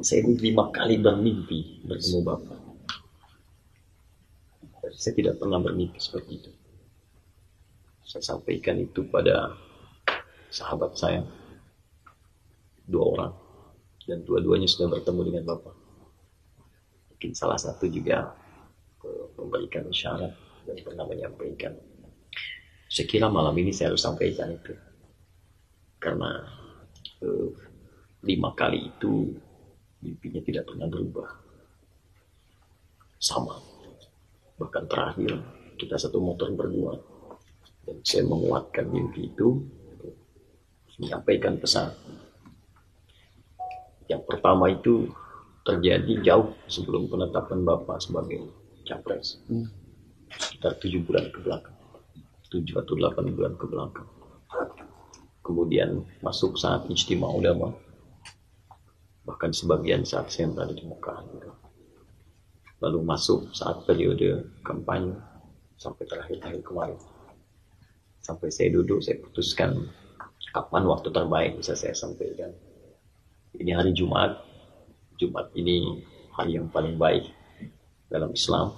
Saya 5 kali bermimpi bertemu Bapak. Saya tidak pernah bermimpi seperti itu. Saya sampaikan itu pada sahabat saya, 2 orang, dan dua-duanya sudah bertemu dengan Bapak. Mungkin salah satu juga memberikan isyarat dan pernah menyampaikan. Saya kira malam ini saya harus sampaikan itu, karena 5 kali itu mimpinya tidak pernah berubah, sama. Bahkan terakhir kita satu motor berdua, dan saya menguatkan mimpi itu, menyampaikan pesan. Yang pertama itu terjadi jauh sebelum penetapan Bapak sebagai capres, sekitar 7 bulan ke belakang, 7 atau 8 bulan ke belakang. Kemudian masuk saat ijtima ulama, bahkan sebagian saat saya berada di Mekah. Lalu masuk saat periode kampanye sampai terakhir kemarin. Sampai saya duduk, saya putuskan kapan waktu terbaik bisa saya sampaikan. Ini hari Jumat. Jumat ini hari yang paling baik dalam Islam.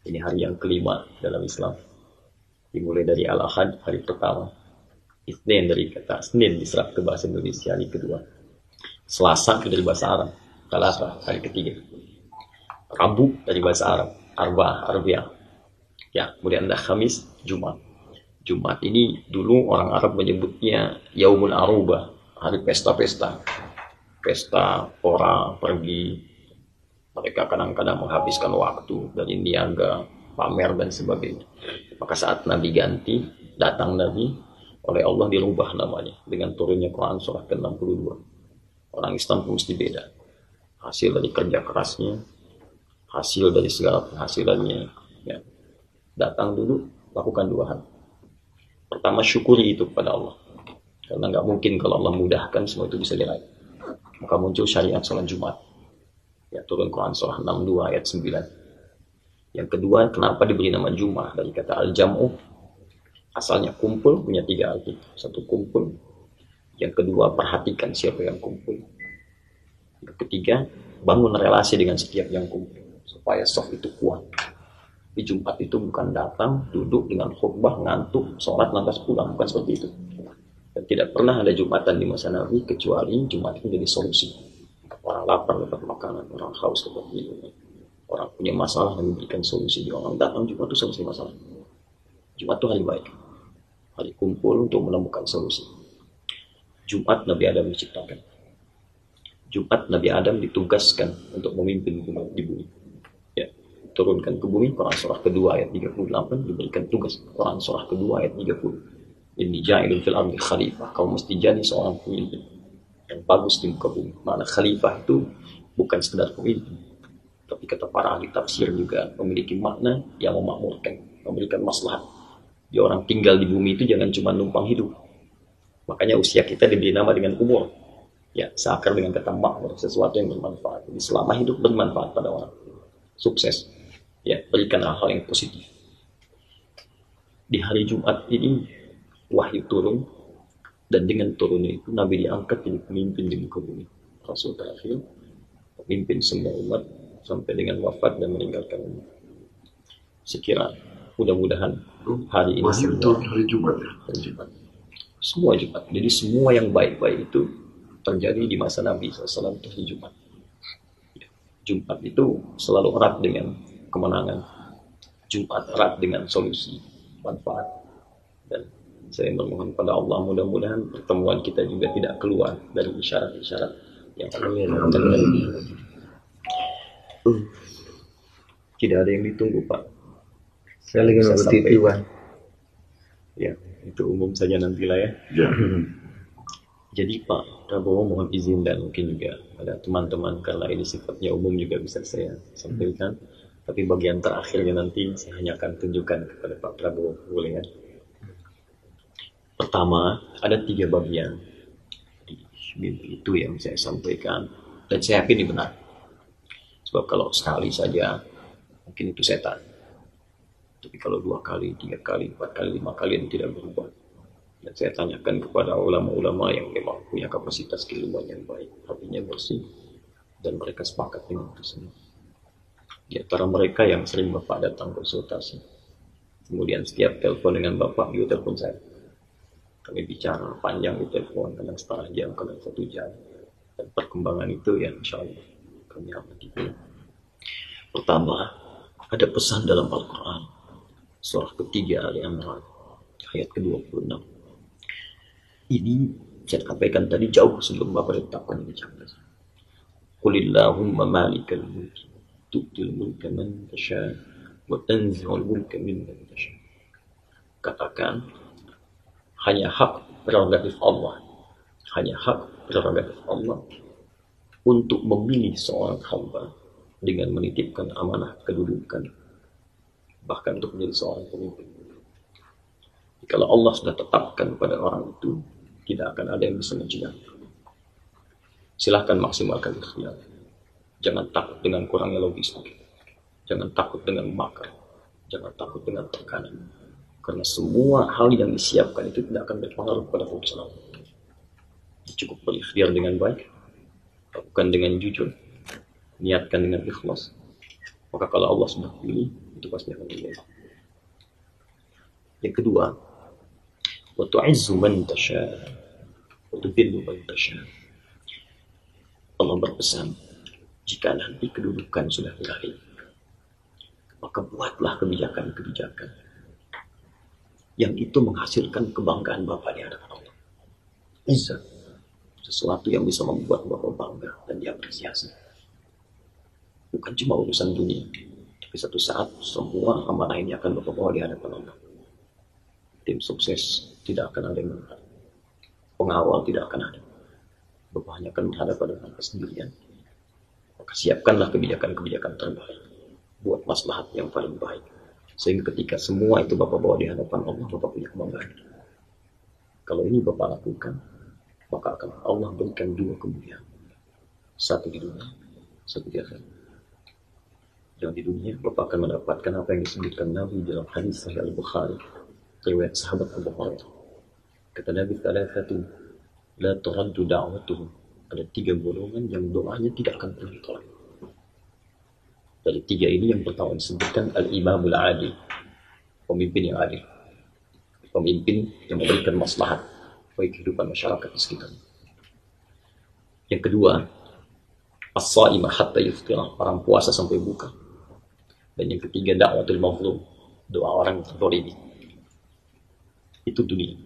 Ini hari yang kelima dalam Islam. Dimulai dari Al-Ahad, hari pertama. Isnin dari kata Senin diserap ke bahasa Indonesia, hari kedua. Selasa dari bahasa Arab, Salasa, hari ketiga. Rabu dari bahasa Arab, Arbiah. Ya, kemudian ada Khamis, Jumat. Jumat ini dulu orang Arab menyebutnya Yaumul Arubah, hari pesta-pesta. Pesta, orang pergi, mereka kadang-kadang menghabiskan waktu dari niaga, pamer dan sebagainya. Maka saat Nabi ganti, datang Nabi, oleh Allah dirubah namanya dengan turunnya Quran surah ke-62. Orang Islam pun mesti beda. Hasil dari kerja kerasnya, hasil dari segala penghasilannya, ya. Datang dulu, lakukan 2 hal. Pertama, syukuri itu kepada Allah, karena nggak mungkin kalau Allah mudahkan semua itu bisa diraih. Maka muncul syariat sholat Jumat, ya, turun Quran surah 62 ayat 9. Yang kedua, kenapa diberi nama Jumat? Dari kata al-jam'u, asalnya kumpul, punya 3 arti. 1, kumpul. Yang kedua, perhatikan siapa yang kumpul. Yang ketiga, bangun relasi dengan setiap yang kumpul, supaya soft itu kuat. Di Jumat itu bukan datang, duduk dengan khutbah, ngantuk, sholat, lantas pulang. Bukan seperti itu. Dan tidak pernah ada Jumatan di masa Nabi, kecuali Jumat itu jadi solusi. Orang lapar dapat makanan, orang haus dapat minum. Orang punya masalah dan memberikan solusi. Orang datang Jumat itu selesai masalah. Jumat itu hari baik, hari kumpul untuk menemukan solusi. Jumat Nabi Adam diciptakan. Jumat Nabi Adam ditugaskan untuk memimpin di bumi. Ya, turunkan ke bumi, Quran surah kedua ayat 38, diberikan tugas. Quran surah kedua ayat 30. Inni ja'ilun fil ardi khalifah. Kau mesti jadi seorang pemimpin yang bagus di muka bumi. Makna khalifah itu bukan sekedar pemimpin, tapi kata para ahli tafsir juga memiliki makna yang memakmurkan, memberikan maslahat. Dia orang tinggal di bumi itu jangan cuma numpang hidup. Makanya usia kita diberi nama dengan umur. Ya, seakar dengan kata makmur, sesuatu yang bermanfaat. Jadi selama hidup bermanfaat pada orang, sukses. Ya, berikan hal-hal yang positif. Di hari Jumat ini wahyu turun, dan dengan turunnya itu Nabi diangkat jadi pemimpin di muka bumi. Rasul terakhir, pemimpin semua umat sampai dengan wafat dan meninggalkan umat. Sekira mudah-mudahan hari ini wahyu turun hari Jumat ya? Hari Jumat. Semua Jumat. Jadi semua yang baik-baik itu terjadi di masa Nabi SAW itu di Jumat. Jumat itu selalu erat dengan kemenangan. Jumat erat dengan solusi, manfaat. Dan saya bermohon pada Allah, mudah-mudahan pertemuan kita juga tidak keluar dari isyarat-isyarat yang terjadi. Tidak ada yang ditunggu, Pak. Saya lagi nonton TV, Pak. Ya, itu umum saja nantilah ya. Ya. Jadi Pak Prabowo mohon izin, dan mungkin juga ada teman-teman, karena ini sifatnya umum juga bisa saya sampaikan. Tapi bagian terakhirnya nanti saya hanya akan tunjukkan kepada Pak Prabowo, boleh ya? Pertama, ada 3 bagian di mimpi itu yang saya sampaikan, dan saya yakin ini benar. Sebab kalau sekali saja mungkin itu setan, tapi kalau 2 kali, 3 kali, 4 kali, 5 kali ini tidak berubah. Dan saya tanyakan kepada ulama-ulama yang memang punya kapasitas keilmuan yang baik, hatinya bersih, dan mereka sepakat dengan itu semua. Di antara mereka yang sering Bapak datang konsultasi, kemudian setiap telepon dengan Bapak, dia telepon saya. Kami bicara panjang di telepon, kadang setengah jam, kadang 1 jam. Dan perkembangan itu ya insya Allah kami amati. Pertama, ada pesan dalam Al-Quran, surah ketiga Al-Imran, ayat ke-26. Ini saya sampaikan tadi jauh sebelum Bapak letakkan ini capres. Qulillahumma malikal mulki tu'til mulka man tasha wa tanzi'ul mulka mimman tasha. Katakan, hanya hak prerogatif Allah, hanya hak prerogatif Allah untuk memilih seorang hamba dengan menitipkan amanah kedudukan, bahkan untuk menjadi seorang pemimpin. Kalau Allah sudah tetapkan pada orang itu, tidak akan ada yang bisa mencegah. Silahkan maksimalkan ikhtiar. Jangan takut dengan kurangnya logistik. Jangan takut dengan makar. Jangan takut dengan tekanan. Karena semua hal yang disiapkan itu tidak akan berpengaruh pada fungsional. Cukup berikhtiar dengan baik, lakukan dengan jujur, niatkan dengan ikhlas. Maka kalau Allah sudah pilih, itu pasti akan berjaya. Yang kedua, wa tu'izzu man tasha wa tudhillu man tasha. Allah berpesan, jika nanti kedudukan sudah berakhir, maka buatlah kebijakan-kebijakan yang itu menghasilkan kebanggaan Bapak di hadapan Allah. Izzah, sesuatu yang bisa membuat Bapak bangga dan diapresiasi. Bukan cuma urusan dunia, tapi satu saat semua amanah ini akan Bapak bawa di hadapan Allah. Tim sukses tidak akan ada yang menghadap, pengawal tidak akan ada. Bapak hanya akan menghadap pada Bapak sendirian. Maka siapkanlah kebijakan-kebijakan terbaik, buat maslahat yang paling baik, sehingga ketika semua itu Bapak bawa di hadapan Allah, Bapak punya kebanggaan. Kalau ini Bapak lakukan, maka akan Allah berikan 2 kemuliaan, satu di dunia, satu di akhirat. Yang di dunia, Bapak akan mendapatkan apa yang disebutkan Nabi dalam hadis Sahih Al-Bukhari, riwayat sahabat Abu Hurairah. Kata Nabi, "Thalathatu la turaddu da'watuhum." Ada 3 golongan yang doanya tidak akan pernah ditolak. Dari 3 ini yang pertama disebutkan Al-Imamul Adil, pemimpin yang adil, pemimpin yang memberikan maslahat bagi kehidupan masyarakat di sekitarnya. Yang kedua, As-Sa'imah hatta yuftirah, orang puasa sampai buka. Dan yang ketiga, Da'watul Mazlum, doa orang yang terzalimi. Itu dunia.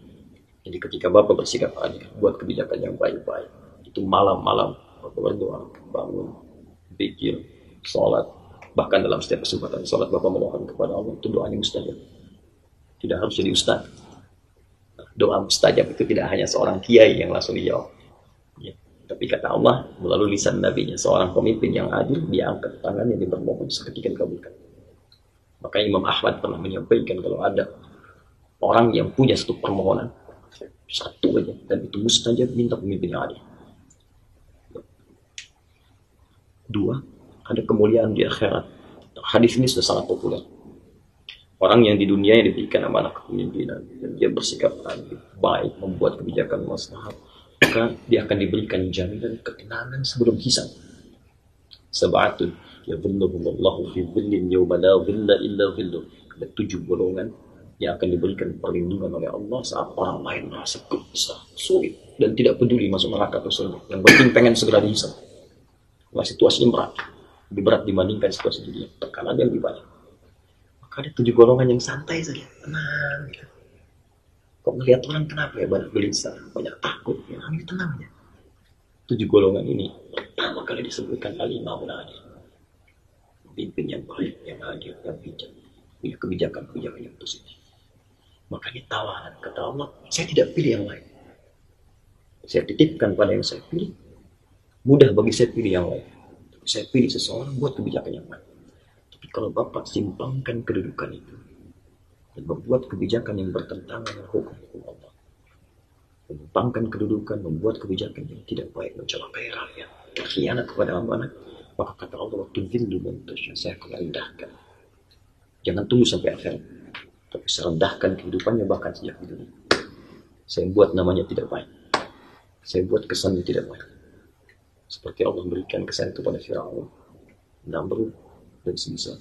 Jadi ketika Bapak bersikap adil, buat kebijakan yang baik-baik, itu malam-malam Bapak berdoa, bangun, zikir, sholat, bahkan dalam setiap kesempatan sholat Bapak memohon kepada Allah, itu doanya mustajab. Tidak harus jadi ustaz. Doa mustajab itu tidak hanya seorang kiai yang langsung dijawab, ya. Tapi kata Allah melalui lisan nabinya, seorang pemimpin yang adil, dia angkat tangannya, dia bermohon seketika dikabulkan. Maka Imam Ahmad pernah menyampaikan, kalau ada orang yang punya satu permohonan, satu aja, dan itu mustajab, minta pemimpin yang adil. 2, ada kemuliaan di akhirat. Hadis ini sudah sangat populer. Orang yang di dunia yang diberikan amanah kepemimpinan dan dia bersikap adil, baik, membuat kebijakan maslahat, maka dia akan diberikan jaminan ketenangan sebelum hisab. Sab'atun yadhilluhumullahu fi dhillin yawma la dhilla illa dhilluh. Ada 7 golongan yang akan diberikan perlindungan oleh Allah saat orang lain merasa gelisah, sulit, dan tidak peduli masuk neraka atau surga. Yang penting pengen segera dihisab. Nah, situasinya berat, lebih berat dibandingkan situasi dunia, tekanan yang lebih banyak. Maka ada 7 golongan yang santai saja, tenang gitu. Kok melihat orang kenapa ya banyak gelisah, banyak takut, ya ambil tenang aja. 7 golongan ini pertama kali disebutkan Al-Imamul Adil, pemimpin yang baik, yang adil, yang bijak, punya kebijakan-kebijakan yang positif. Makanya tawaran, kata Allah, saya tidak pilih yang lain, saya titipkan pada yang saya pilih. Mudah bagi saya pilih yang lain, tapi saya pilih seseorang buat kebijakan yang baik. Tapi kalau Bapak simpangkan kedudukan itu dan membuat kebijakan yang bertentangan dengan hukum Allah, menyimpangkan kedudukan, membuat kebijakan yang tidak baik, mencelakai rakyat, berkhianat kepada amanah, maka kata Allah, waktu zillu mantasya, saya akan rendahkan. Jangan tunggu sampai akhirat, tapi saya rendahkan kehidupannya bahkan sejak di dunia. Saya buat namanya tidak baik, saya buat kesannya tidak baik. seperti Allah berikan kesan kepada Firaun, Namrud, dan semisal.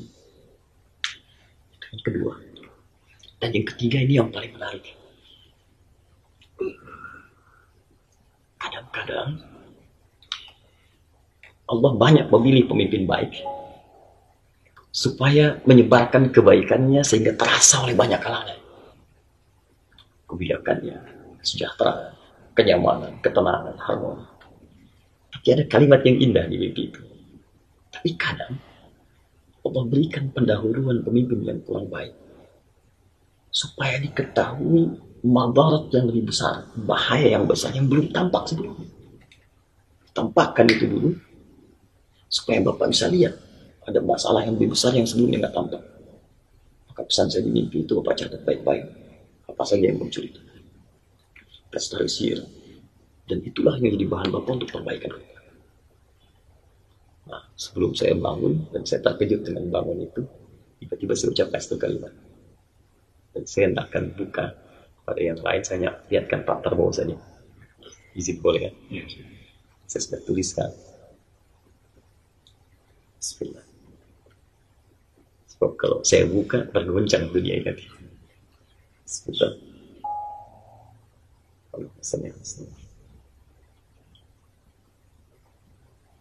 Yang kedua, dan yang ketiga ini yang paling menarik. Kadang-kadang Allah banyak memilih pemimpin baik supaya menyebarkan kebaikannya sehingga terasa oleh banyak kalangan. Kebijakannya, kesejahteraan, kenyamanan, ketenangan, harmoni. Tapi ada kalimat yang indah di mimpi itu. Tapi kadang Allah berikan pendahuluan pemimpin yang kurang baik supaya diketahui madarat yang lebih besar, bahaya yang besar yang belum tampak sebelumnya. Tampakkan itu dulu supaya Bapak bisa lihat ada masalah yang lebih besar yang sebelumnya nggak tampak. Maka pesan saya di mimpi itu Bapak catat baik-baik apa saja yang muncul itu. Restaurisir. Dan itulah yang jadi bahan Bapak untuk perbaikan. Nah, sebelum saya bangun dan saya terkejut dengan bangun itu, tiba-tiba saya ucapkan satu kalimat. Dan saya tidak akan buka pada yang lain, saya lihatkan Pak Tarbo saja. Izin boleh kan? Ya. Saya sudah tuliskan. Bismillah. Sebab kalau saya buka, bergoncang dunia ini. Bismillah. Allah SWT.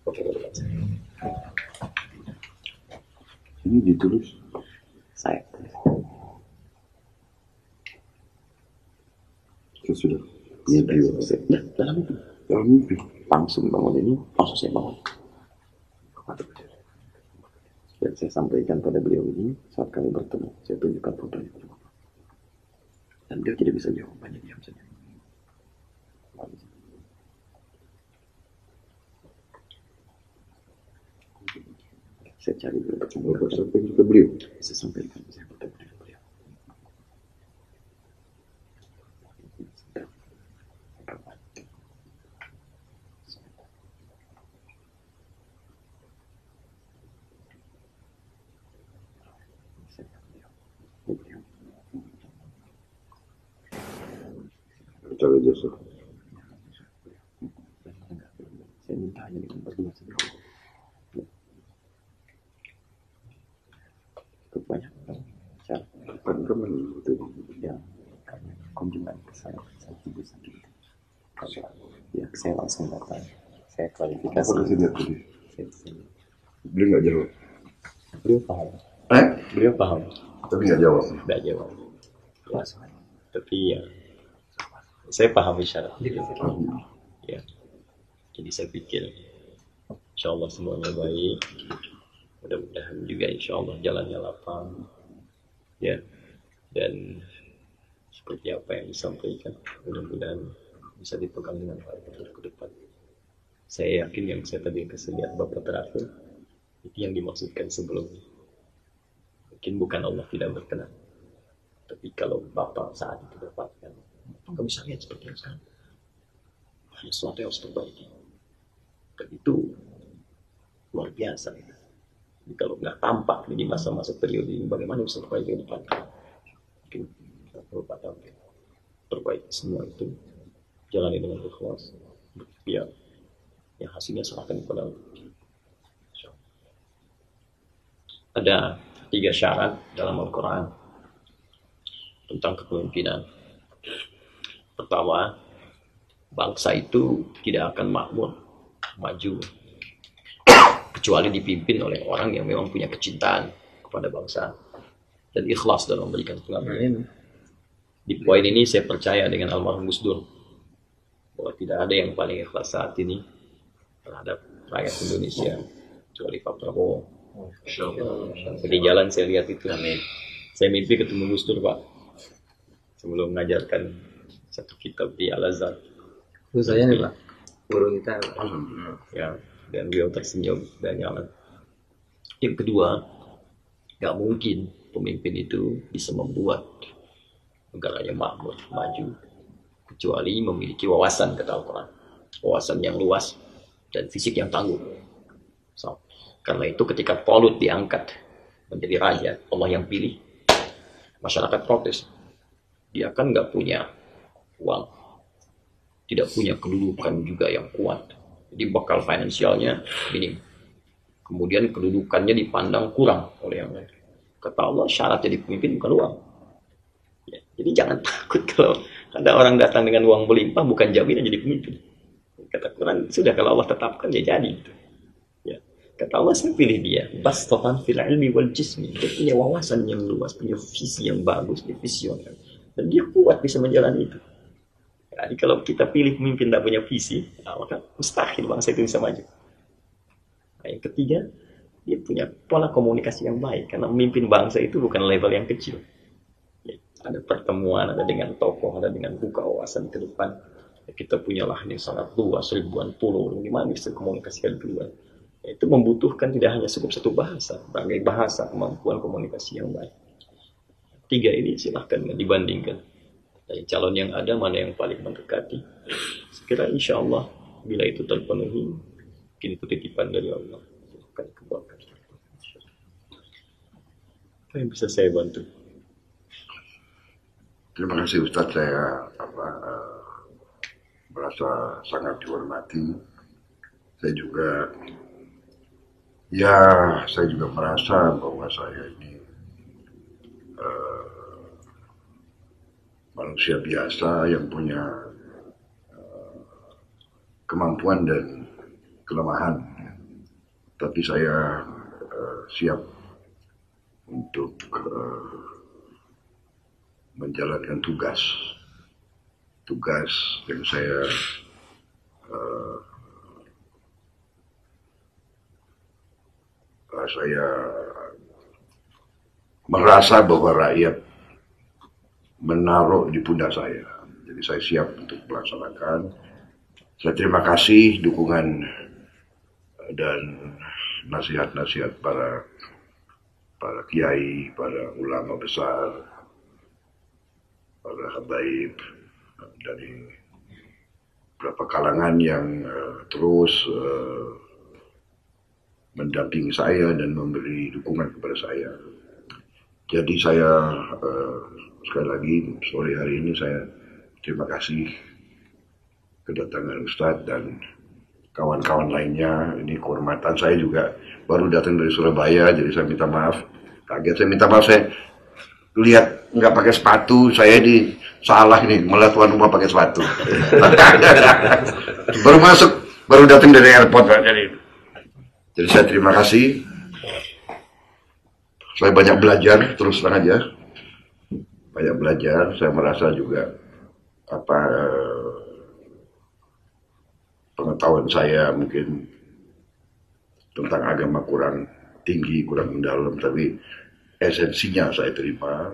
Oke, boleh baca. Ini ditulis. Saya. Saya sudah mimpi. Dalam itu. Dalam mimpi. Langsung bangun ini, langsung saya bangun. Dan saya sampaikan pada beliau ini saat kami bertemu. Saya tunjukkan fotonya. Dan beliau tidak bisa jawab, hanya diam saja. Saya cari beliau bertemu. Bapak sampaikan ke beliau. Saya sampaikan, saya bertemu dengan beliau. Percaya jasa. Saya minta hanya dengan berdua saja. Kebanyakan cara Rekaman itu. yang kami kunjungan ke saya ibu sakit. Ya, saya langsung datang. Saya klarifikasi. Apa kasih lihat tadi? Saya- Beliau nggak jawab. Beliau paham. Beliau paham. Tapi nggak jawab. Tidak jawab. Ya, tapi ya, saya paham isyarat. Ya, jadi saya pikir, insya Allah semuanya baik. Mudah-mudahan juga insya Allah jalannya lapang. Ya, dan seperti apa yang disampaikan, mudah-mudahan bisa dipegang dengan baik ke depan. Saya yakin yang saya tadi kasih lihat Bapak terakhir, itu yang dimaksudkan sebelumnya. Mungkin bukan Allah tidak berkenan, tapi kalau Bapak saat itu dapatkan, Bapak nggak bisa lihat seperti yang sekarang. Hanya sesuatu yang harus diperbaiki. Dan itu luar biasa. Ya. Jadi kalau nggak tampak di masa-masa periode ini, bagaimana bisa perbaiki ke depan? Mungkin kita perlu perbaiki semua itu, jalani dengan ikhlas, biar yang hasilnya serahkan kepada Allah. Ada 3 syarat dalam Al-Quran tentang kepemimpinan. Pertama, bangsa itu tidak akan makmur, maju, kecuali dipimpin oleh orang yang memang punya kecintaan kepada bangsa dan ikhlas dalam memberikan pengabdian. Di poin ini saya percaya dengan almarhum Gus Dur bahwa tidak ada yang paling ikhlas saat ini terhadap rakyat Indonesia kecuali Pak Prabowo. Di jalan saya lihat itu. Saya mimpi ketemu Gus Dur, Pak, sebelum mengajarkan satu kitab di Al-Azhar. Itu saya nih Pak, guru kita. Ya, dan beliau tersenyum dan nyaman. Yang kedua, gak mungkin pemimpin itu bisa membuat negaranya makmur, maju, kecuali memiliki wawasan, kata Al-Quran, wawasan yang luas dan fisik yang tangguh. So, karena itu ketika Talut diangkat menjadi raja, Allah yang pilih, masyarakat protes. Dia kan nggak punya uang, tidak punya kedudukan juga yang kuat, Jadi bekal finansialnya minim. Kemudian kedudukannya dipandang kurang oleh yang lain. Kata Allah, syarat jadi pemimpin bukan uang. Ya, jadi jangan takut kalau ada orang datang dengan uang berlimpah, bukan jaminan jadi pemimpin. Kata Quran, sudah kalau Allah tetapkan ya jadi. Gitu. Ya. Kata Allah, saya pilih dia. Bastatan fil ilmi wal jismi. Dia punya wawasan yang luas, punya visi yang bagus, dia visioner. Dan dia kuat bisa menjalani itu. Jadi kalau kita pilih pemimpin tidak punya visi, maka mustahil bangsa itu bisa maju. Nah, yang ketiga, dia punya pola komunikasi yang baik. Karena memimpin bangsa itu bukan level yang kecil. Ya, ada pertemuan, ada dengan tokoh, ada dengan buka wawasan ke depan. Ya, kita punya lahan yang sangat luas, ribuan pulau. Gimana bisa komunikasikan keluar? Ya, itu membutuhkan tidak hanya cukup satu bahasa, berbagai bahasa, kemampuan komunikasi yang baik. Tiga ini silahkan dibandingkan. Dari calon yang ada, mana yang paling mendekati. Sekira insya Allah, bila itu terpenuhi, mungkin itu titipan dari Allah. Akan kebaikan. Apa yang bisa saya bantu? Terima kasih Ustadz, saya merasa sangat dihormati. Saya juga merasa bahwa saya ini manusia biasa yang punya kemampuan dan kelemahan, tapi saya siap untuk menjalankan tugas yang saya merasa bahwa rakyat menaruh di pundak saya. Jadi saya siap untuk melaksanakan. Saya terima kasih dukungan dan nasihat-nasihat para kiai, para ulama besar, para habaib dari beberapa kalangan yang terus mendampingi saya dan memberi dukungan kepada saya. Jadi saya sekali lagi sore hari ini saya terima kasih kedatangan Ustadz dan kawan-kawan lainnya. Ini kehormatan, saya juga baru datang dari Surabaya, jadi saya minta maaf. Kaget, saya minta maaf, saya lihat nggak pakai sepatu, saya di salah ini, malah tuan rumah pakai sepatu. baru datang dari airport, jadi saya terima kasih. Saya banyak belajar, terus terang aja. Banyak belajar, saya merasa juga pengetahuan saya mungkin tentang agama kurang tinggi, kurang mendalam, tapi esensinya saya terima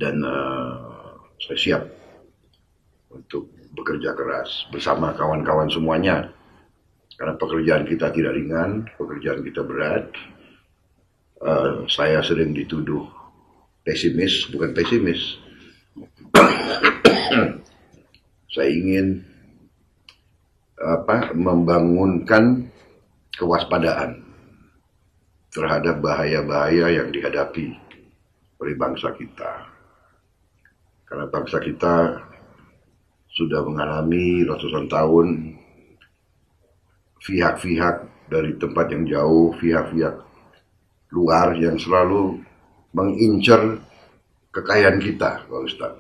dan saya siap untuk bekerja keras bersama kawan-kawan semuanya, karena pekerjaan kita tidak ringan, pekerjaan kita berat. Saya sering dituduh pesimis, bukan pesimis. Saya ingin membangunkan kewaspadaan terhadap bahaya-bahaya yang dihadapi oleh bangsa kita. Karena bangsa kita sudah mengalami ratusan tahun pihak-pihak dari tempat yang jauh, pihak-pihak luar yang selalu mengincar kekayaan kita, Pak Ustaz.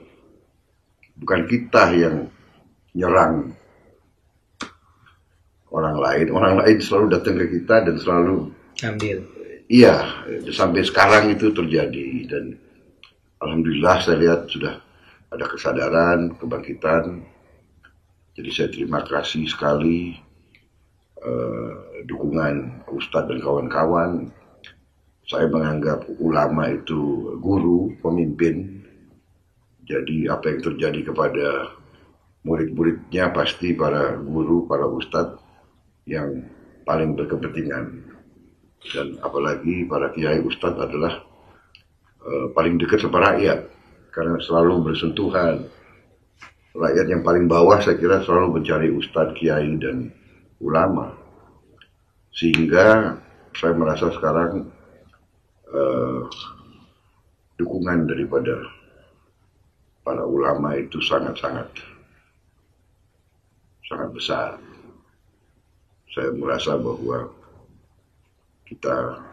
Bukan kita yang nyerang orang lain selalu datang ke kita dan selalu ambil. Iya, sampai sekarang itu terjadi dan alhamdulillah saya lihat sudah ada kesadaran, kebangkitan. Jadi saya terima kasih sekali dukungan Ustadz dan kawan-kawan. Saya menganggap ulama itu guru, pemimpin. Jadi apa yang terjadi kepada murid-muridnya pasti para guru, para ustadz yang paling berkepentingan. Dan apalagi para kiai ustadz adalah paling dekat sama rakyat. Karena selalu bersentuhan. Rakyat yang paling bawah saya kira selalu mencari ustadz, kiai, dan ulama. Sehingga saya merasa sekarang dukungan daripada para ulama itu sangat-sangat sangat besar. Saya merasa bahwa kita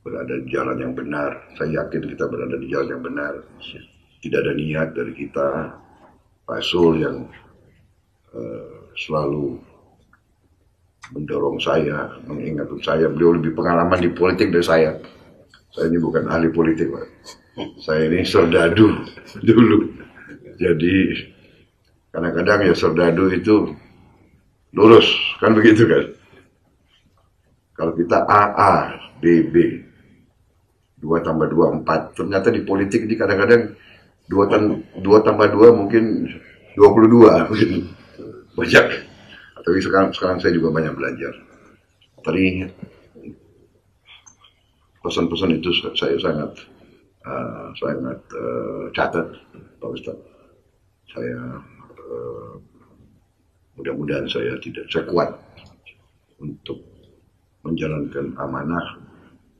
berada di jalan yang benar. Saya yakin kita berada di jalan yang benar. Tidak ada niat dari kita, Pak Sul, yang selalu mendorong saya, mengingatkan saya. Beliau lebih pengalaman di politik dari saya. Saya ini bukan ahli politik, Pak. Saya ini serdadu dulu. Jadi kadang-kadang ya serdadu itu lurus, kan begitu kan? Kalau kita AA, BB, 2 tambah 2, 4. Ternyata di politik ini kadang-kadang 2 tambah 2 mungkin 22. Banyak. Tapi sekarang saya juga banyak belajar. Tadi pesan-pesan itu saya sangat catat, Pak Ustadz. Saya mudah-mudahan saya kuat untuk menjalankan amanah.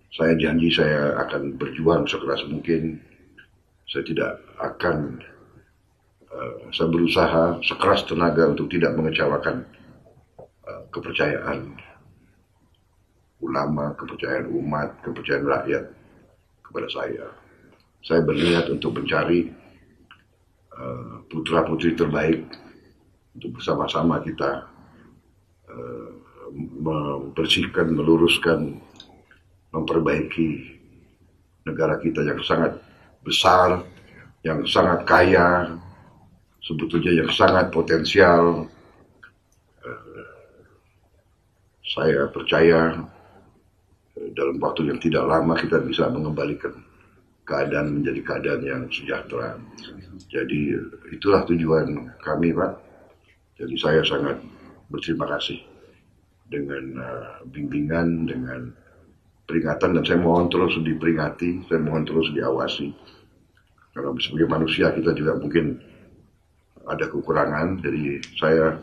Saya janji saya akan berjuang sekeras mungkin. Saya tidak akan, saya berusaha sekeras tenaga untuk tidak mengecewakan kepercayaan ulama, kepercayaan umat, kepercayaan rakyat kepada saya. Saya berniat untuk mencari putra-putri terbaik untuk bersama-sama kita membersihkan, meluruskan, memperbaiki negara kita yang sangat besar, yang sangat kaya, sebetulnya yang sangat potensial. Saya percaya dalam waktu yang tidak lama kita bisa mengembalikan keadaan menjadi keadaan yang sejahtera. Jadi itulah tujuan kami, Pak. Jadi saya sangat berterima kasih dengan bimbingan, dengan peringatan, dan saya mohon terus diperingati, saya mohon terus diawasi. Karena sebagai manusia kita juga mungkin ada kekurangan. Jadi saya,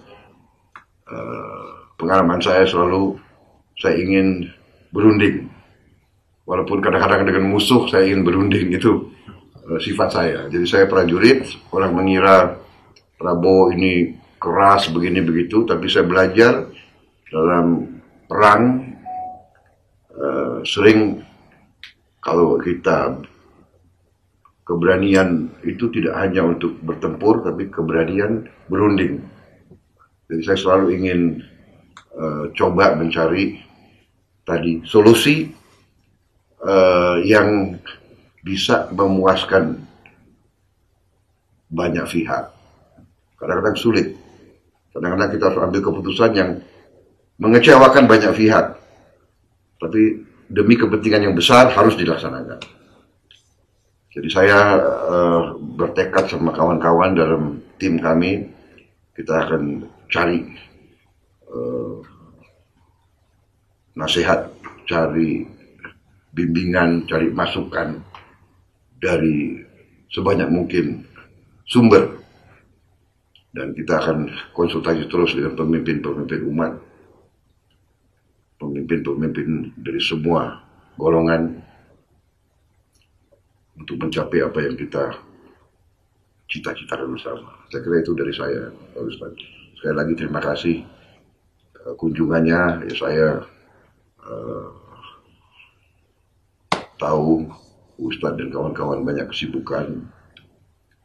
pengalaman saya selalu, saya ingin berunding. Walaupun kadang-kadang dengan musuh saya ingin berunding, itu sifat saya. Jadi saya prajurit, orang mengira Prabowo ini keras begini begitu, tapi saya belajar dalam perang sering kalau kita keberanian itu tidak hanya untuk bertempur, tapi keberanian berunding. Jadi saya selalu ingin coba mencari tadi solusi yang bisa memuaskan banyak pihak. Kadang-kadang sulit. Kadang-kadang kita harus ambil keputusan yang mengecewakan banyak pihak. Tapi demi kepentingan yang besar harus dilaksanakan. Jadi saya bertekad sama kawan-kawan dalam tim kami, kita akan cari nasihat, cari bimbingan, cari masukan dari sebanyak mungkin sumber. Dan kita akan konsultasi terus dengan pemimpin-pemimpin umat, pemimpin-pemimpin dari semua golongan untuk mencapai apa yang kita cita-citakan bersama. Saya kira itu dari saya, Pak Ustadz. Sekali lagi terima kasih kunjungannya. Ya, saya tahu Ustadz dan kawan-kawan banyak kesibukan.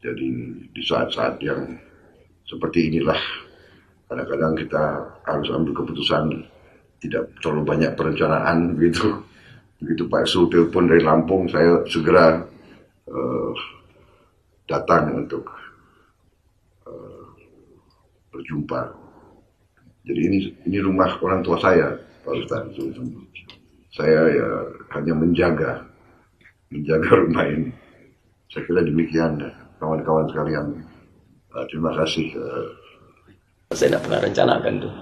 Jadi di saat-saat yang seperti inilah kadang-kadang kita harus ambil keputusan, tidak terlalu banyak perencanaan begitu. Begitu Pak Sul telepon dari Lampung, saya segera datang untuk berjumpa. Jadi ini rumah orang tua saya, Pak Ustadz. Saya ya hanya menjaga rumah ini. Saya kira demikian, kawan-kawan sekalian. Terima kasih. Saya tidak pernah rencanakan tuh.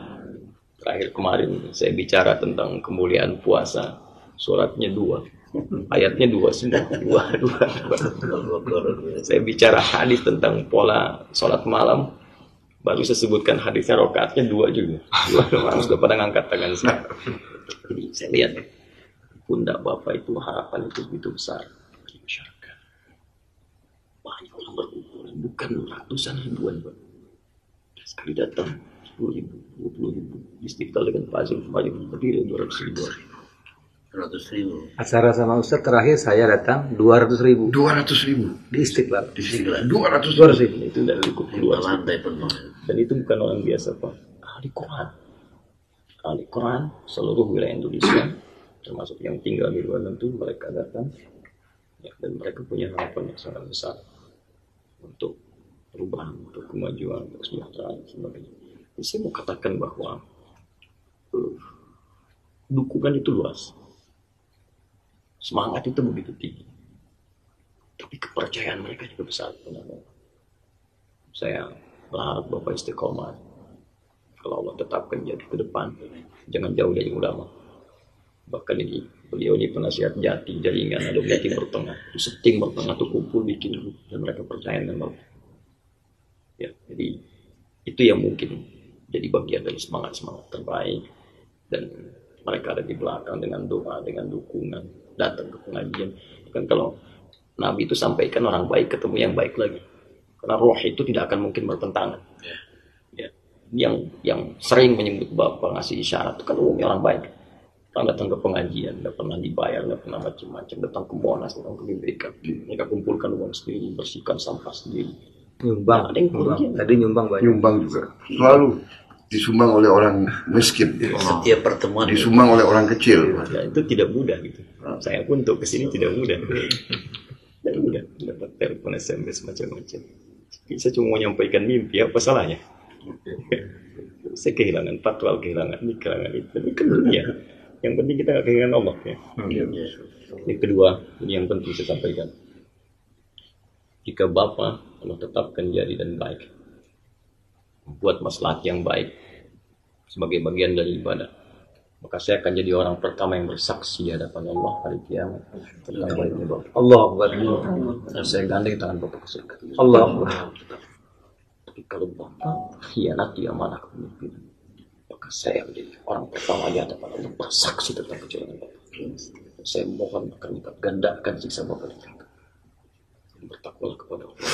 Terakhir kemarin saya bicara tentang kemuliaan puasa. Suratnya 2, ayatnya 2 semua. 2. Saya bicara hadis tentang pola sholat malam. Baru saya sebutkan hadisnya, rakaatnya 2 juga. 2 orang sudah pada ngangkat tangan saya. Jadi saya lihat pundak Bapak itu, harapan itu begitu besar di masyarakat. Banyak orang berkumpul, bukan ratusan ribuan, Pak. Sekali datang 10.000, 20.000. Istiqlal dengan Fazil berdiri 200.000. 100.000. Acara sama Ustaz terakhir saya datang 200.000 200.000 di Istiqlal. di Istiqlal. 200.000. 200.000. Itu dari cukup Ke luas. lantai penuh. Dan itu bukan orang biasa, Pak. Ahli Quran seluruh wilayah Indonesia, termasuk yang tinggal di luar tentu mereka datang, ya, dan mereka punya harapan yang sangat besar untuk perubahan, untuk kemajuan, untuk kesejahteraan dan sebagainya. Jadi saya mau katakan bahwa dukungan itu luas, semangat itu begitu tinggi, tapi kepercayaan mereka juga besar. Saya berharap Bapak istiqomah. Kalau Allah tetapkan jadi ke depan, jangan jauh dari ulama. Bahkan ini beliau ini penasihat jati, jaringan ada di Timur Tengah, di Timur Tengah tuh kumpul bikin grup dan mereka percaya dengan Allah. Ya, jadi itu yang mungkin jadi bagian dari semangat terbaik, dan mereka ada di belakang dengan doa, dengan dukungan, datang ke pengajian. Kan kalau Nabi itu sampaikan orang baik ketemu yang baik lagi, karena roh itu tidak akan mungkin bertentangan. Ya. Yang sering menyebut Bapak ngasih isyarat itu kan umumnya orang baik. Orang datang ke pengajian, nggak pernah dibayar, nggak pernah macam-macam, datang ke Monas, datang ke BPK, mereka kumpulkan uang sendiri, bersihkan sampah sendiri. Nyumbang, Ada yang nyumbang. kerugian. Tadi nyumbang banyak. Nyumbang juga selalu disumbang oleh orang miskin, Setiap pertemuan disumbang oleh orang kecil. Ya, itu tidak mudah gitu. Saya pun untuk kesini tidak mudah. Tidak mudah dapat telepon, SMS macam-macam. Saya cuma mau menyampaikan mimpi, apa salahnya? Saya kehilangan patwal, kehilangan ini, kehilangan itu. Tapi kan dunia. Yang penting kita nggak kehilangan Allah. Ya. Yang kedua, ini yang penting saya sampaikan. Jika Bapak Allah tetapkan jadi dan baik, buat maslahat yang baik sebagai bagian dari ibadah, maka saya akan jadi orang pertama yang bersaksi di hadapan Allah hari kiamat tentang baiknya Bapak. Allah Akbar. Dan saya gandeng tangan Bapak ke surga. Allah Akbar. Tapi kalau Bapak khianati amanah kepemimpinan, maka saya menjadi orang pertama di hadapan Allah bersaksi tentang kecurangan Bapak. Saya mohon akan minta gandakan siksa Bapak di neraka. Bertakwalah kepada Allah.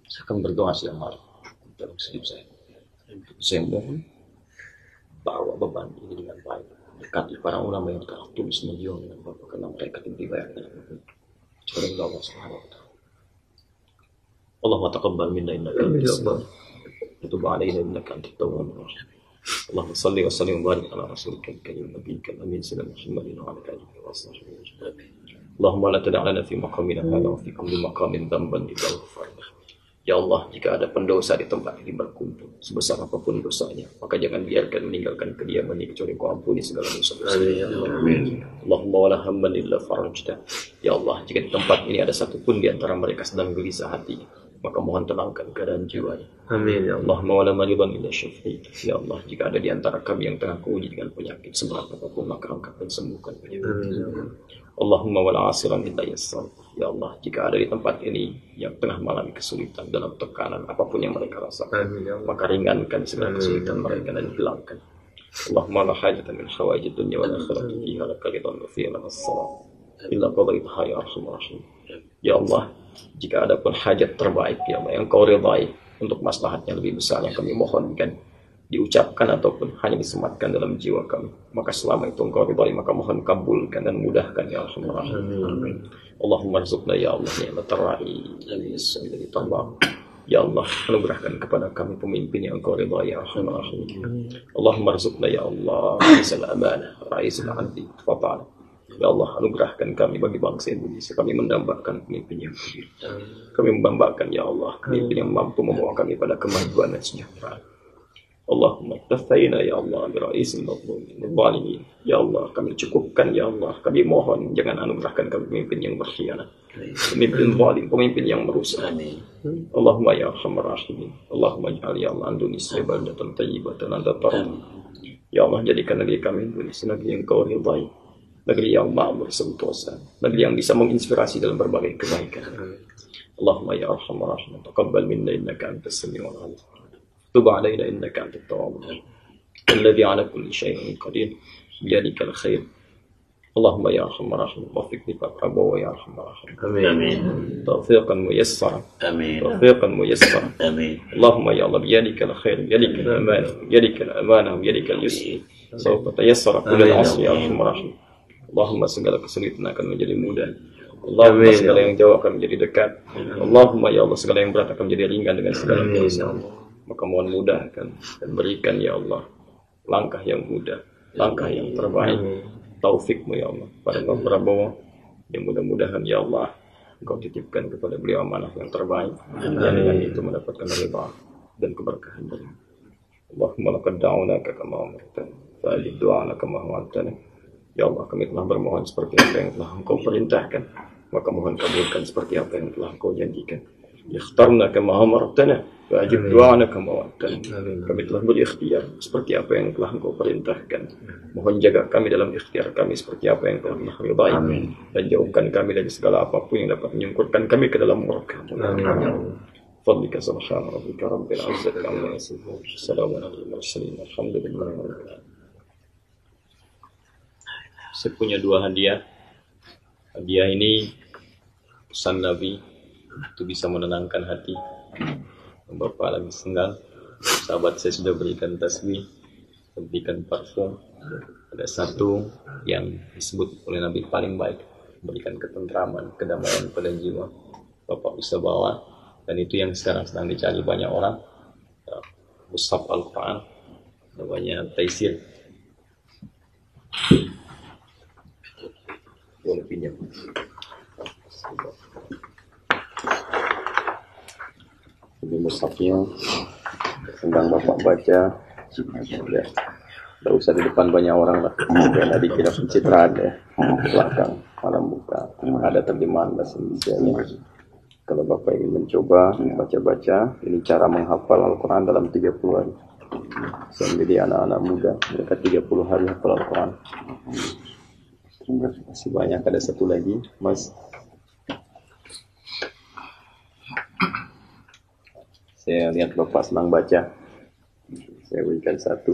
Saya akan berdoa siang malam dalam hidup saya. Saya mohon bawa beban ini dengan baik. Dekati para ulama yang telah tulis menjual dengan Bapak, karena mereka tidak dibayar dengan Bapak. Kepada Allah Subhanahu wa Ta'ala. Allahumma taqabbal minna innaka antas samiul alim wa tub 'alaina innaka antat tawwabur rahim. Allahumma shalli wa sallim wa barik ala rasulika al-karim nabiyyika al-amin sayyidina Muhammadin wa ala alihi wa sahbihi ajma'in. Allahumma la tada' lana fi maqamina hadha wa fi kulli maqamin dhanban illa ghafarna. Ya Allah, jika ada pendosa di tempat ini berkumpul, sebesar apapun dosanya, maka jangan biarkan meninggalkan kediaman ini kecuali Kau ampuni segala dosa-dosa. Amin. Allahumma wala hamman illa farajta. Ya Allah, jika di tempat ini ada satu pun di antara mereka sedang gelisah hati, maka mohon tenangkan keadaan jiwanya. Amin ya Allah. Allahumma wala maridan illa syafi'ta. Ya Allah, jika ada di antara kami yang tengah kuuji dengan penyakit seberat apapun, maka angkat dan sembuhkan penyakit. Amin ya Allah. Allahumma wala asiran illa yassar. Ya Allah, jika ada di tempat ini yang tengah mengalami kesulitan dalam tekanan apapun yang mereka rasakan, Amin ya Allah. maka ringankan segala kesulitan mereka dan hilangkan. Allahumma la hajatan min hawaijid dunya wal akhirati fiha laka ridwan wa fiha laka as-salam illa qadaitaha ya arhamar rahim. Ya Allah, jika ada pun hajat terbaik ya Allah yang Kau ridai untuk maslahatnya lebih besar yang kami mohonkan, diucapkan ataupun hanya disematkan dalam jiwa kami, maka selama itu Engkau ridai, maka mohon kabulkan dan mudahkan ya arhamar rahim. Allahumma rizukna ya Allah ni'matar ra'i dari tambah. Ya Allah, anugerahkan kepada kami pemimpin yang Engkau ridai ya arhamar rahim. Allahumma rizukna ya Allah isal amanah ra'isul adli tafadhal. Ya Allah, anugerahkan kami bagi bangsa Indonesia. Kami mendambakan pemimpin yang adil. Kami mendambakan ya Allah pemimpin yang mampu membawa kami pada kemajuan dan sejahtera. Allahumma tafaina ya Allah bi ra'isil zalimin. Ya Allah, kami cukupkan ya Allah. Kami mohon jangan anugerahkan kami pemimpin yang berkhianat, pemimpin zalim, pemimpin yang merusak. Amin. Allahumma ya arhamar rahimin. Allahumma ij'al ya Allah Indonesia baldatan thayyibatan anta tarham. Ya Allah, jadikan negeri kami Indonesia negeri yang Kau ridai, negeri yang makmur sentosa, negeri yang bisa menginspirasi dalam berbagai kebaikan. Allahumma ya arhamar rahimin, taqabbal minna innaka antas samiul alim. تب علينا إنك أنت التواب الرحيم الذي على كل شيء قدير بيدك الخير Allahumma ya arhamar rahim wafiq li Pak Prabowo ya arhamar rahim. Amin. Taufiqan muyassara. Amin. Taufiqan muyassara. Amin. Allahumma ya Allah biyadikal khair, biyadikal amanah, biyadikal amanah, biyadikal yusr. Sawfa tayassara kullal asri ya arhamar rahim. Allahumma segala kesulitan akan menjadi mudah. Allahumma segala yang jauh akan menjadi dekat. Allahumma ya Allah segala yang berat akan menjadi ringan dengan segala dosa. Maka mohon mudahkan dan berikan ya Allah langkah yang mudah, langkah yang terbaik. Taufikmu ya Allah pada Pak Prabowo, yang mudah-mudahan ya Allah Engkau titipkan kepada beliau amanah yang terbaik, yang dengan itu mendapatkan ridha dan keberkahan dari Allahumma laqad da'unaka kama amartana fa'ajib du'ana kama wa'adtana. Ya Allah, kami telah bermohon seperti apa yang telah Engkau perintahkan, maka mohon kabulkan seperti apa yang telah Engkau janjikan. Ikhtarna kama amartana wajib doa kama wa'adtana. Kami telah berikhtiar seperti apa yang telah Engkau perintahkan. Mohon jaga kami dalam ikhtiar kami seperti apa yang telah Engkau ridai, dan jauhkan kami dari segala apapun yang dapat menyingkurkan kami ke dalam murka-Mu. Fadlika subhana rabbika rabbil izzati amma yasifun. Assalamu alal mursalin. Alhamdulillahi rabbil alamin. Saya punya 2 hadiah. Hadiah ini pesan Nabi itu bisa menenangkan hati. Bapak lagi senggang, sahabat saya sudah berikan tasbih, berikan parfum. Ada satu yang disebut oleh Nabi paling baik, memberikan ketentraman, kedamaian pada jiwa. Bapak bisa bawa, dan itu yang sekarang sedang dicari banyak orang. Mushaf Al-Quran, namanya Taisir. Boleh pinjam. Ini mushafnya sedang Bapak baca. Ya, tidak usah di depan banyak orang lah. Karena dikira pencitraan ya. Belakang, malam buka. Ada terjemahan bahasa Indonesia. Kalau Bapak ingin mencoba baca-baca, ini cara menghafal Al-Quran dalam 30 hari. Jadi anak-anak muda, mereka 30 hari hafal Al-Quran. Terima kasih banyak. Ada satu lagi, Mas. Saya lihat Bapak senang baca. Saya berikan satu.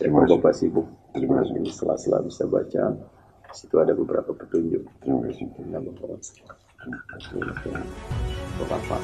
Saya mau Bapak sibuk. Terima kasih. Sela-sela bisa baca. Di situ ada beberapa petunjuk. Terima kasih. Bapak.